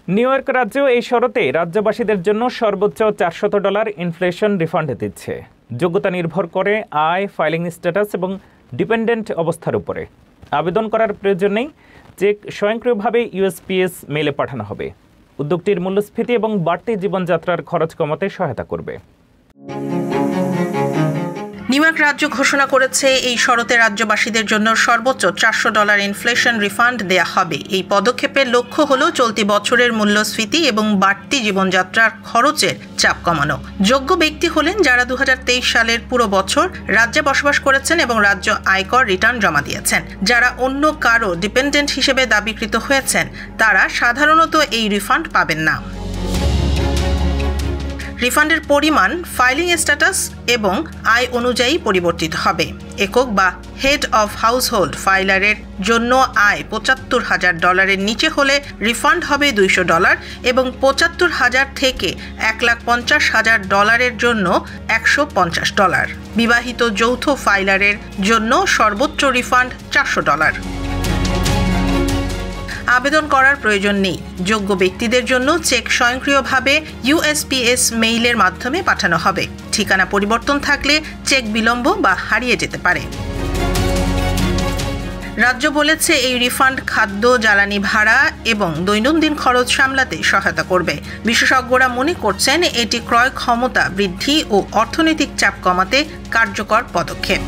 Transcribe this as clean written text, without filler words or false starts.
New York রাজ্য এই শরতে রাজ্যবাসীদের জন্য সর্বোচ্চ $400 ইনফ্লেশন রিফান্ড দিচ্ছে। যোগ্যতা নির্ভর করে আয়, ফাইলিং স্ট্যাটাস এবং ডিপেন্ডেন্ট অবস্থার উপরে। আবেদন করার প্রয়োজন নেই। চেক স্বয়ংক্রিয়ভাবে ইউএসপিএস মেইলে পাঠানো হবে। উদ্যোগটির মূল্যস্ফীতি এবং বাড়তি জীবনযাত্রার খরচ কমাতে সহায়তা করবে। নিউ ইয়র্ক রাজ্য ঘোষণা করেছে এই শরতে রাজ্যবাসীদের জন্য সর্বোচ্চ $400 ইনফ্লেশন রিফান্ড দেয়া হবে। এই পদক্ষেপের লক্ষ্য হলো চলতি বছরের মূল্যস্ফীতি এবং বাড়তি জীবনযাত্রার খরচের চাপ কমানো। যোগ্য ব্যক্তি হলেন যারা 2023 সালের পুরো বছর রাজ্যে বসবাস করেছেন এবং রাজ্য আয়কর রিটার্ন জমা দিয়েছেন। যারা অন্য কারো ডিপেন্ডেন্ট হিসেবে দাবিকৃত হয়েছেন তারা সাধারণত এই রিফান্ড পাবেন না। রিফান্ডের পরিমাণ ফাইলিং স্ট্যাটাস এবং আয় অনুযায়ী পরিবর্তিত হবে। একক বা হেড অফ হাউসহোল্ড ফাইলারের জন্য আয় $75,000 নিচে হলে রিফান্ড হবে $200 এবং $75,000 থেকে $1,50,000 জন্য $150। বিবাহিত যৌথ ফাইলারের জন্য সর্বোচ্চ রিফান্ড $400। আবেদন করার প্রয়োজন নেই। যোগ্য ব্যক্তিদের জন্য চেক স্বয়ংক্রিয়ভাবে ইউএসপিএস মেইলের মাধ্যমে পাঠানো হবে। ঠিকানা পরিবর্তন থাকলে চেক বিলম্ব বা হারিয়ে যেতে পারে। রাজ্য বলেছে এই রিফান্ড খাদ্য, জ্বালানি ভাড়া এবং দৈনন্দিন খরচ সামলাতে সহায়তা করবে। বিশেষজ্ঞরা মনে করছেন এটি ক্রয় ক্ষমতা বৃদ্ধি ও অর্থনৈতিক চাপ কমাতে কার্যকর পদক্ষেপ।